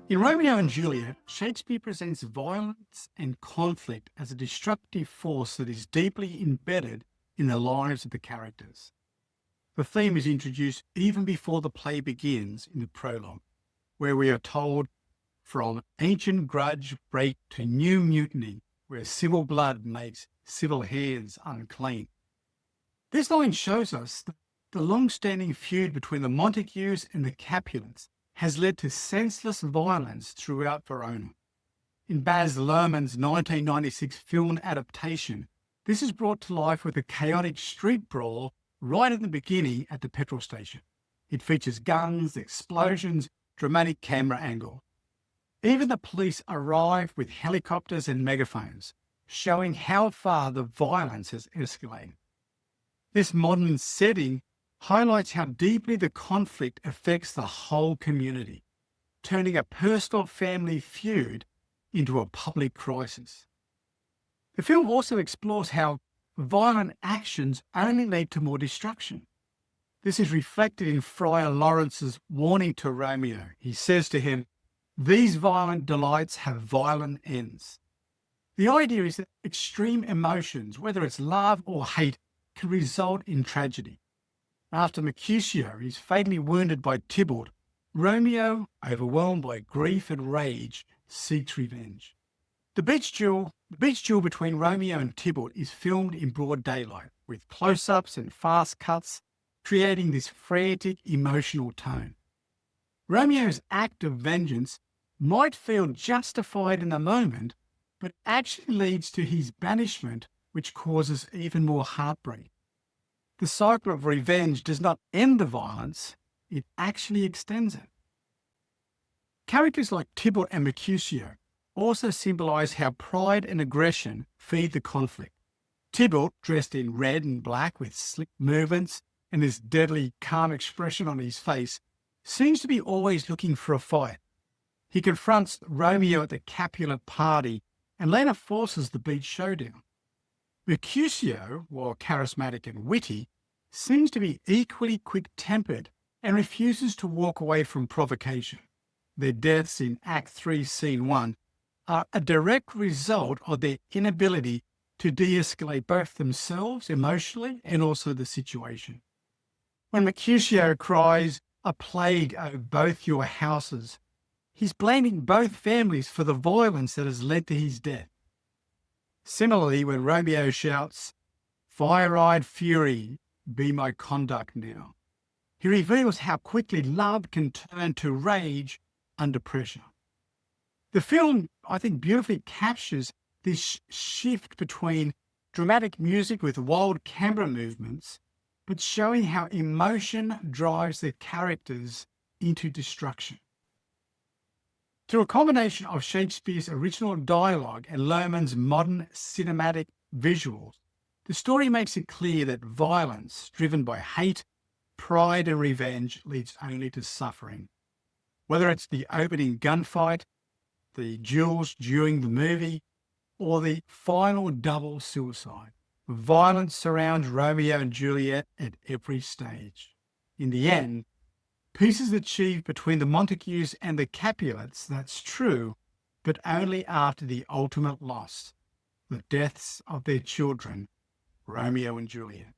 In Romeo and Juliet, Shakespeare presents violence and conflict as a destructive force that is deeply embedded in the lives of the characters. The theme is introduced even before the play begins in the prologue, where we are told from ancient grudge break to new mutiny, where civil blood makes civil hands unclean. This line shows us that the long-standing feud between the Montagues and the Capulets has led to senseless violence throughout Verona. In Baz Luhrmann's 1996 film adaptation, this is brought to life with a chaotic street brawl right at the beginning at the petrol station. It features guns, explosions, dramatic camera angle. Even the police arrive with helicopters and megaphones, showing how far the violence has escalated. This modern setting highlights how deeply the conflict affects the whole community, turning a personal family feud into a public crisis. The film also explores how violent actions only lead to more destruction. This is reflected in Friar Lawrence's warning to Romeo. He says to him, "These violent delights have violent ends." The idea is that extreme emotions, whether it's love or hate, can result in tragedy. After Mercutio is fatally wounded by Tybalt, Romeo, overwhelmed by grief and rage, seeks revenge. The beach duel between Romeo and Tybalt is filmed in broad daylight, with close-ups and fast cuts, creating this frantic, emotional tone. Romeo's act of vengeance might feel justified in the moment, but actually leads to his banishment, which causes even more heartbreak. The cycle of revenge does not end the violence, it actually extends it. Characters like Tybalt and Mercutio also symbolize how pride and aggression feed the conflict. Tybalt, dressed in red and black with slick movements and this deadly calm expression on his face, seems to be always looking for a fight. He confronts Romeo at the Capulet party and later forces the beach showdown. Mercutio, while charismatic and witty, seems to be equally quick-tempered and refuses to walk away from provocation. Their deaths in Act 3, Scene 1 are a direct result of their inability to de-escalate both themselves emotionally and also the situation. When Mercutio cries, "A plague over both your houses," he's blaming both families for the violence that has led to his death. Similarly, when Romeo shouts, "Fire-eyed fury, be my conduct now," he reveals how quickly love can turn to rage under pressure. The film, I think, beautifully captures this shift between dramatic music with wild camera movements, but showing how emotion drives the characters into destruction. Through a combination of Shakespeare's original dialogue and Luhrmann's modern cinematic visuals, the story makes it clear that violence driven by hate, pride, and revenge leads only to suffering. Whether it's the opening gunfight, the duels during the movie, or the final double suicide, violence surrounds Romeo and Juliet at every stage. In the end, peace is achieved between the Montagues and the Capulets, that's true, but only after the ultimate loss, the deaths of their children, Romeo and Juliet.